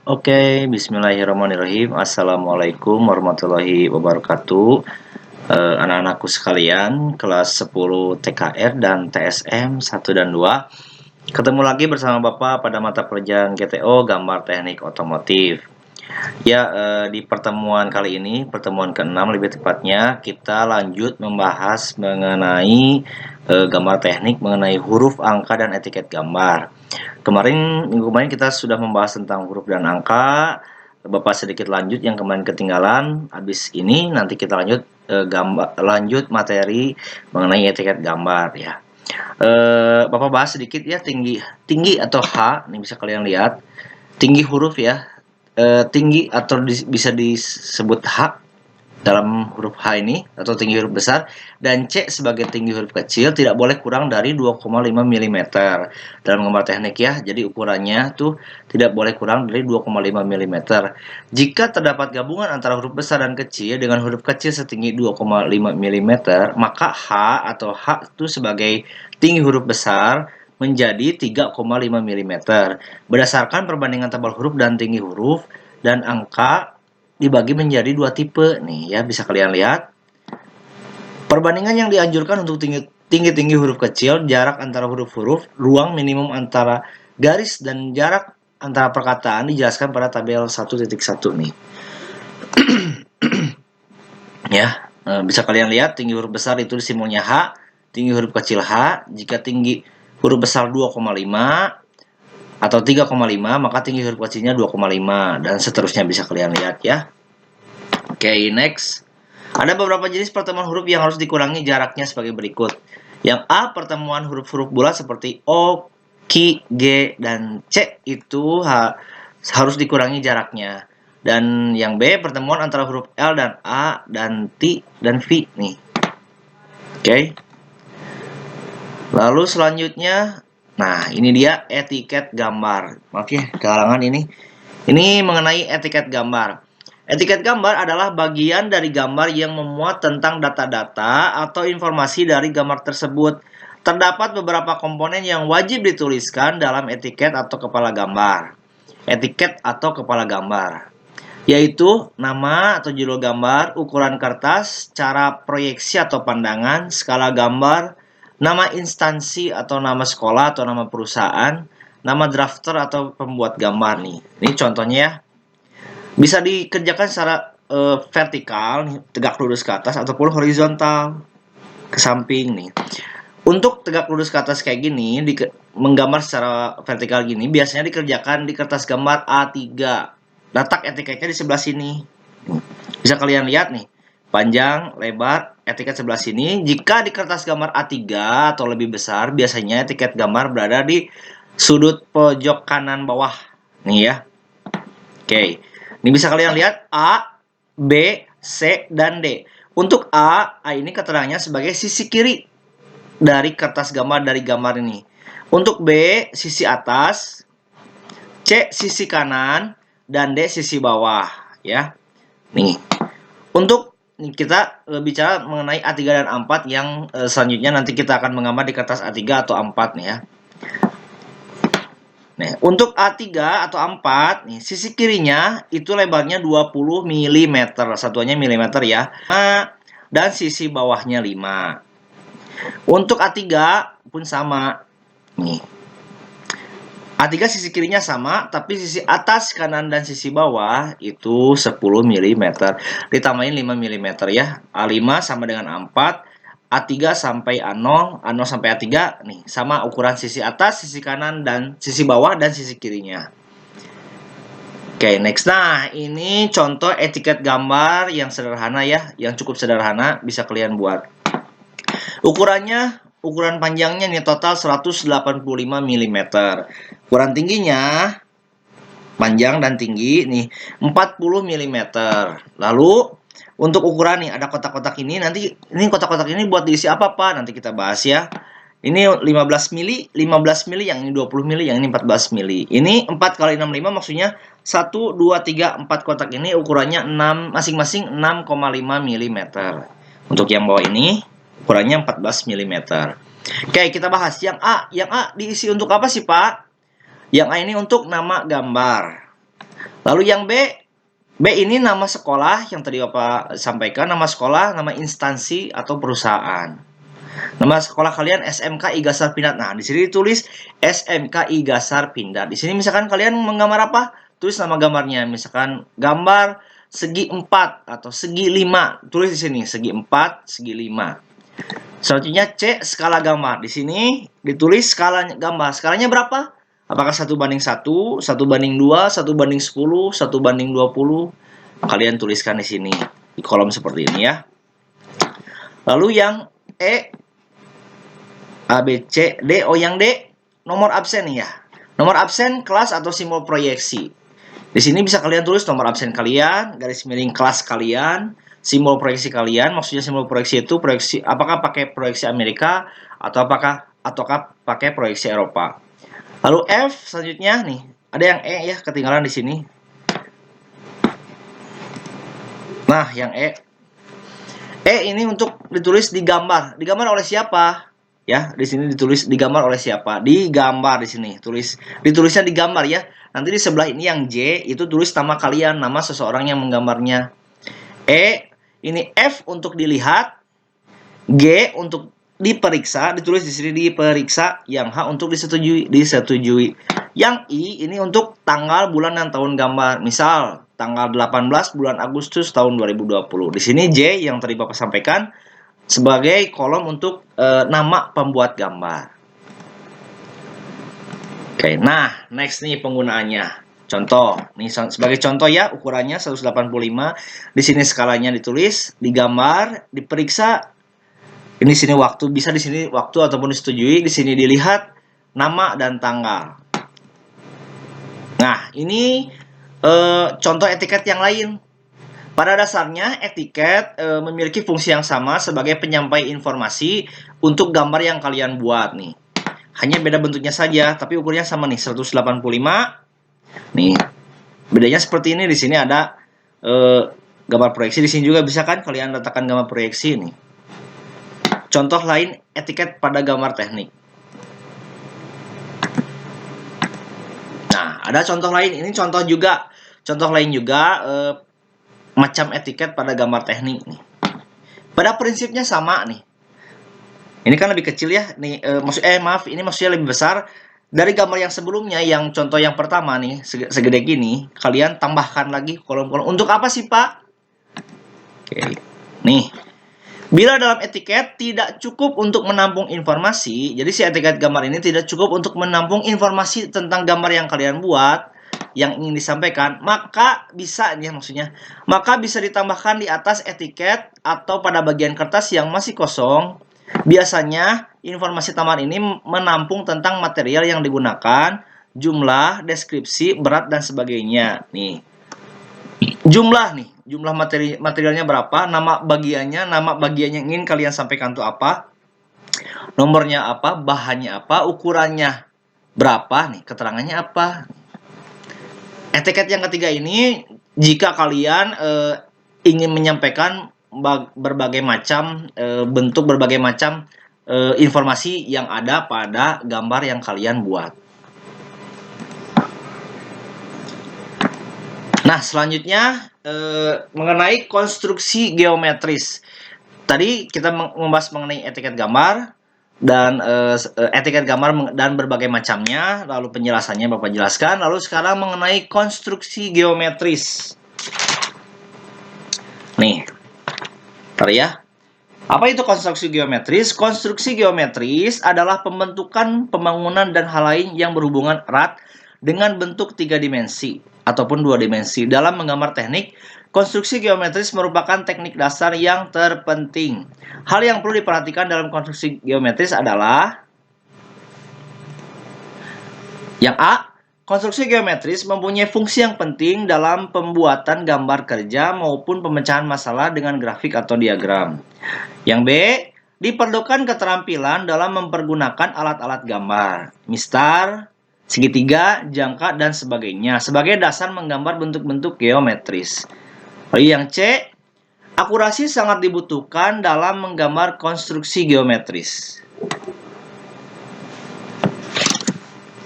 Oke, bismillahirrahmanirrahim. Assalamualaikum warahmatullahi wabarakatuh. Anak-anakku sekalian, kelas 10 TKR dan TSM 1 dan 2. Ketemu lagi bersama Bapak pada mata pelajaran GTO, Gambar Teknik Otomotif. Ya, di pertemuan kali ini, pertemuan ke-6 lebih tepatnya, kita lanjut membahas mengenai gambar teknik, mengenai huruf, angka, dan etiket gambar. Minggu kemarin kita sudah membahas tentang huruf dan angka. Bapak sedikit lanjut yang kemarin ketinggalan. Habis ini nanti kita lanjut materi mengenai etiket gambar ya. Bapak bahas sedikit ya tinggi atau H. Ini bisa kalian lihat. Tinggi huruf ya. Tinggi atau bisa disebut H dalam huruf H ini atau tinggi huruf besar, dan C sebagai tinggi huruf kecil tidak boleh kurang dari 2,5 mm dalam gambar teknik ya. Jadi ukurannya tuh tidak boleh kurang dari 2,5 mm. Jika terdapat gabungan antara huruf besar dan kecil dengan huruf kecil setinggi 2,5 mm, maka H atau H itu sebagai tinggi huruf besar menjadi 3,5 mm. Berdasarkan perbandingan tebal huruf dan tinggi huruf dan angka dibagi menjadi dua tipe nih ya, bisa kalian lihat. Perbandingan yang dianjurkan untuk tinggi huruf kecil, jarak antara huruf-huruf, ruang minimum antara garis dan jarak antara perkataan dijelaskan pada tabel 1.1 nih. Ya, bisa kalian lihat tinggi huruf besar itu simbolnya H, tinggi huruf kecil H. Jika tinggi huruf besar 2,5 atau 3,5, maka tinggi huruf kecilnya 2,5 dan seterusnya, bisa kalian lihat ya. Oke, next. Ada beberapa jenis pertemuan huruf yang harus dikurangi jaraknya sebagai berikut. Yang A, pertemuan huruf-huruf bulat seperti O, Q, G, dan C itu harus dikurangi jaraknya. Dan yang B, pertemuan antara huruf L dan A dan T dan V nih. Oke. Lalu selanjutnya, nah ini dia etiket gambar. Oke, kalangan ini. Ini mengenai etiket gambar. Etiket gambar adalah bagian dari gambar yang memuat tentang data-data atau informasi dari gambar tersebut. Terdapat beberapa komponen yang wajib dituliskan dalam etiket atau kepala gambar. Etiket atau kepala gambar, yaitu nama atau judul gambar, ukuran kertas, cara proyeksi atau pandangan, skala gambar, nama instansi atau nama sekolah atau nama perusahaan, nama drafter atau pembuat gambar nih. Ini contohnya ya. Bisa dikerjakan secara vertikal, tegak lurus ke atas, ataupun horizontal ke samping nih. Untuk tegak lurus ke atas kayak gini, menggambar secara vertikal gini, biasanya dikerjakan di kertas gambar A3. Letak etiketnya di sebelah sini. Bisa kalian lihat nih, panjang, lebar, etiket sebelah sini. Jika di kertas gambar A3 atau lebih besar, biasanya etiket gambar berada di sudut pojok kanan bawah. Nih ya. Oke. Ini bisa kalian lihat A, B, C, dan D. Untuk A ini keterangannya sebagai sisi kiri dari kertas gambar dari gambar ini. Untuk B, sisi atas, C, sisi kanan, dan D, sisi bawah. Ya. Nih. Untuk kita bicara mengenai A3 dan A4 yang selanjutnya nanti kita akan menggambar di kertas A3 atau A4 nih ya. Nah, untuk A3 atau A4 nih, sisi kirinya itu lebarnya 20 mm, satuannya milimeter ya. Dan sisi bawahnya 5. Untuk A3 pun sama. Nih. A3 sisi kirinya sama, tapi sisi atas, kanan, dan sisi bawah itu 10 mm. Ditambahin 5 mm ya. A5 sama dengan A4, A3 sampai A0, A0 sampai A3 nih, sama ukuran sisi atas, sisi kanan, dan sisi bawah, dan sisi kirinya. Oke, next. Nah, ini contoh etiket gambar yang sederhana ya, yang cukup sederhana, bisa kalian buat. Ukuran panjangnya nih total 185 mm. Ukuran tingginya, panjang dan tinggi nih 40 mm. Lalu untuk ukuran nih ada kotak-kotak ini, nanti ini kotak-kotak ini buat diisi apa Pak? Nanti kita bahas ya. Ini 15 mili, 15 mili, yang ini 20 mili, yang ini 14 mili. Ini 4 kali 65 maksudnya 1, 2, 3, 4 kotak ini ukurannya 6, masing-masing 6,5 mm. Untuk yang bawah ini ukurannya 14 mm. Oke, kita bahas yang A. Yang A diisi untuk apa sih Pak? Yang A ini untuk nama gambar. Lalu yang B, B ini nama sekolah yang tadi Bapak sampaikan, nama sekolah, nama instansi atau perusahaan. Nama sekolah kalian SMK Igasar Pindad. Nah, di sini ditulis SMK Igasar Pindad. Di sini misalkan kalian menggambar apa? Tulis nama gambarnya. Misalkan gambar segi 4 atau segi 5. Tulis di sini segi 4, segi 5. Selanjutnya C, skala gambar. Di sini ditulis skalanya gambar. Skalanya berapa? Apakah 1:1, 1:2, 1:10, 1:20? Kalian tuliskan di sini di kolom seperti ini ya. Lalu yang E, A, B, C, D. Oh, yang D, nomor absen ya. Nomor absen kelas atau simbol proyeksi. Di sini bisa kalian tulis nomor absen kalian, garis miring kelas kalian, simbol proyeksi kalian. Maksudnya simbol proyeksi itu proyeksi apakah pakai proyeksi Amerika atau ataukah pakai proyeksi Eropa. Lalu F selanjutnya nih, ada yang E ya, ketinggalan di sini. Nah, yang E. E ini untuk ditulis digambar. Digambar oleh siapa? Ya, di sini ditulis digambar oleh siapa? Digambar di sini. Ditulisnya digambar ya. Nanti di sebelah ini yang J itu tulis nama kalian, nama seseorang yang menggambarnya. E ini F untuk dilihat, G untuk diperiksa, ditulis di sini diperiksa, yang H untuk disetujui. Yang I ini untuk tanggal, bulan dan tahun gambar. Misal tanggal 18 bulan Agustus tahun 2020. Di sini J yang tadi Bapak sampaikan sebagai kolom untuk nama pembuat gambar. Oke, nah next nih penggunaannya. Contoh, nih sebagai contoh ya, ukurannya 185. Di sini skalanya ditulis, digambar, diperiksa. Ini sini waktu, bisa di sini waktu ataupun disetujui, di sini dilihat nama dan tanggal. Nah, ini contoh etiket yang lain. Pada dasarnya, etiket memiliki fungsi yang sama sebagai penyampai informasi untuk gambar yang kalian buat nih. Hanya beda bentuknya saja, tapi ukurnya sama nih, 185. Nih, bedanya seperti ini. Di sini ada gambar proyeksi. Di sini juga bisa kan kalian letakkan gambar proyeksi nih. Contoh lain etiket pada gambar teknik. Nah, ada contoh lain. Ini contoh lain juga macam etiket pada gambar teknik nih. Pada prinsipnya sama nih. Ini kan lebih kecil ya. Nih maaf, ini maksudnya lebih besar dari gambar yang sebelumnya. Yang contoh yang pertama nih, segede gini, kalian tambahkan lagi kolom-kolom. Untuk apa sih, Pak? Oke. Nih. Bila dalam etiket tidak cukup untuk menampung informasi, jadi si etiket gambar ini tidak cukup untuk menampung informasi tentang gambar yang kalian buat, yang ingin disampaikan, maka bisa ditambahkan di atas etiket atau pada bagian kertas yang masih kosong. Biasanya informasi tambahan ini menampung tentang material yang digunakan, jumlah, deskripsi, berat dan sebagainya. Nih. Jumlah materialnya berapa, nama bagiannya yang ingin kalian sampaikan itu apa, nomornya apa, bahannya apa, ukurannya berapa, nih keterangannya apa. Etiket yang ketiga ini, jika kalian ingin menyampaikan berbagai macam bentuk, berbagai macam informasi yang ada pada gambar yang kalian buat. Nah, selanjutnya mengenai konstruksi geometris. Tadi kita membahas mengenai etiket gambar dan etiket gambar dan berbagai macamnya, lalu penjelasannya Bapak jelaskan. Lalu sekarang mengenai konstruksi geometris. Nih, bentar ya. Apa itu konstruksi geometris? Konstruksi geometris adalah pembentukan, pembangunan, dan hal lain yang berhubungan erat dengan bentuk 3 dimensi ataupun 2 dimensi. Dalam menggambar teknik, konstruksi geometris merupakan teknik dasar yang terpenting. Hal yang perlu diperhatikan dalam konstruksi geometris adalah yang A, konstruksi geometris mempunyai fungsi yang penting dalam pembuatan gambar kerja maupun pemecahan masalah dengan grafik atau diagram. Yang B, diperlukan keterampilan dalam mempergunakan alat-alat gambar, mistar, segitiga, jangka, dan sebagainya sebagai dasar menggambar bentuk-bentuk geometris. Lalu yang C, akurasi sangat dibutuhkan dalam menggambar konstruksi geometris.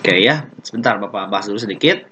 Oke ya, sebentar Bapak bahas dulu sedikit.